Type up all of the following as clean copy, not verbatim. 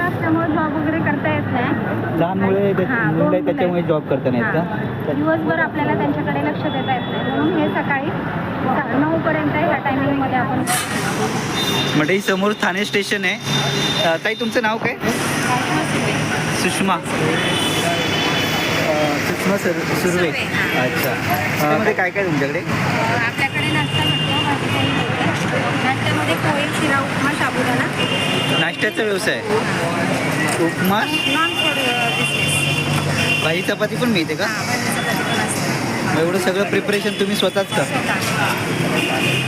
असल्यामुळे जॉब वगैरे करता येत नाही. लहान मुले त्याच्यामुळे जॉब करता नाहीत का? दिवसभर आपल्याला त्यांच्याकडे लक्ष देता येत नाही, म्हणून हे सकाळी 9 पर्यंत ह्या टायमिंगमध्ये आपण. म्हणजे समोर ठाणे स्टेशन आहे. ताई तुमचं नाव काय? सुषमा सुर्वे. अच्छा. त्यामध्ये काय काय तुमच्याकडे? आपल्याकडे नाश्ता मिळतो, भाजी पोळी मिळते. नाश्त्यामध्ये पोळी, शिरा, उपमा, साबुदाणा. नाश्त्याचा व्यवसाय, उपमा, नॉन फूड बिझनेस. भाजी चपाती पण मिळते का? मग एवढं सगळं प्रिपरेशन तुम्ही स्वतःच का?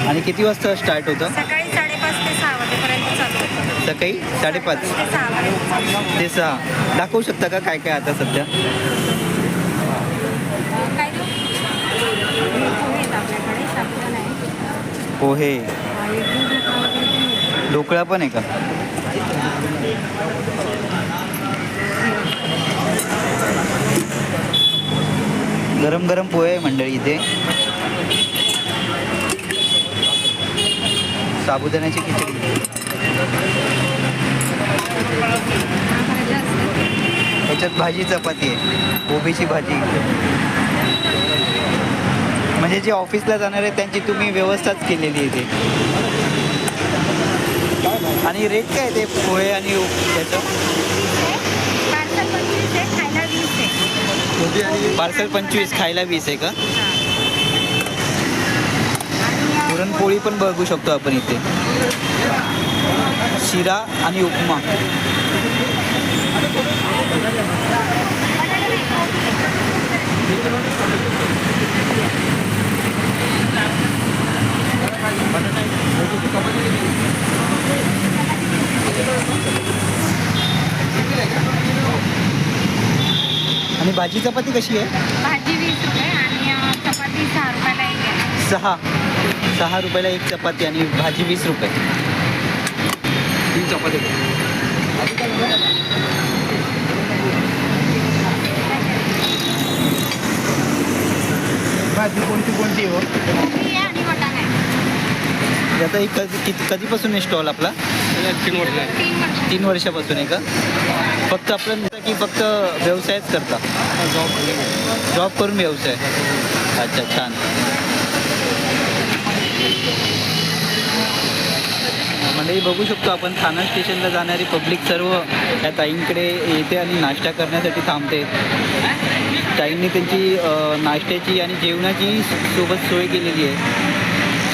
आणि किती वाजता स्टार्ट होतं? सकाळी 5:30 ते 6 वाजेपर्यंत चालू होतं. सकाळी 5:30 ते 6 वाजेपर्यंत. ते 6. दाखवू शकता का काय काय आता सध्या? काय देऊ? पोहे आहेत आपल्याकडे, साबुदाणा आहे. पोहे, इडली, ढोकळा वगैरे पण मिळतो. ढोकळा पण आहे का? गरम गरम पोहे आहे मंडळी इथे. साबुदाण्याची खिचडी, याच्यात भाजी चपाती आहे, कोबीची भाजी. म्हणजे जे ऑफिसला जाणार आहे त्यांची तुम्ही व्यवस्थाच केलेली आहे ते. आणि रेट काय ते पोहे आणि त्याचं? पार्सल 25 आहे, खायला 20 आहे. पार्सल 25, खायला 20 आहे का? पुरणपोळी पण बघू शकतो आपण इथे. शिरा आणि उपमा. आणि भाजी चपाती कशी आहे? भाजी 20 रुपये आणि चपाती 6 रुपयाला एक आहे. 6 रुपयाला एक चपाती आणि भाजी 20 रुपये. 3 चपाती. भाजी कोणती हो? कोबी आहे आणि वाटाणा आहे. आता कधीपासून आहे स्टॉल आपला? 3 वर्ष. 3 वर्षापासून आहे का? फक्त आपण की फक्त व्यवसायच करता? जॉब करून व्यवसाय. अच्छा, छान. म्हणजे बघू शकतो आपण ठाणा स्टेशनला जाणारी पब्लिक सर्व या ताईंकडे येते आणि नाश्ता करण्यासाठी थांबते. ताईंनी त्यांची नाश्त्याची आणि जेवणाची सोबत सोय केलेली आहे.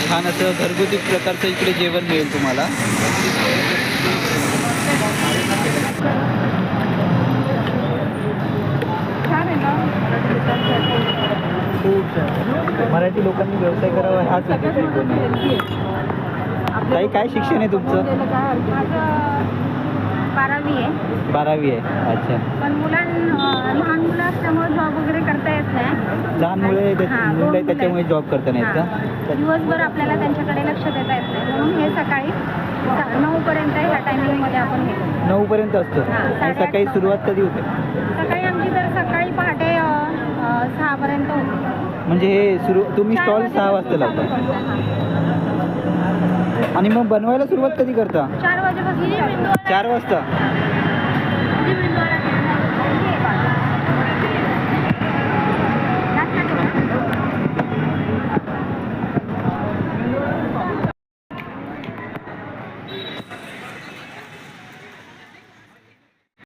छान असं घरगुती प्रकारचं इकडे जेवण मिळेल तुम्हाला. मराठी लोकांनी व्यवसाय करावा हाच उद्देश. ताई काय शिक्षण आहे तुमचं? 12वी आहे. 12वी आहे. अच्छा. पण लहान मुलं असल्यामुळे जॉब वगैरे करता येत नाही. लहान मुले त्याच्यामुळे जॉब करता नाहीत का? दिवसभर आपल्याला त्यांच्याकडे लक्ष देता येत नाही, म्हणून हे सकाळी 9 पर्यंत ह्या टायमिंगमध्ये आपण घेतो. 9 पर्यंत असतं. आणि सकाळी सुरुवात कधी होते? सकाळी आमची तर सकाळी पहाटे 6 पर्यंत होते. म्हणजे हे तुम्ही स्टॉल 6 वाजता लावता आणि मग बनवायला सुरुवात कधी करता? 4 वाजेपासून. 4 वाजता.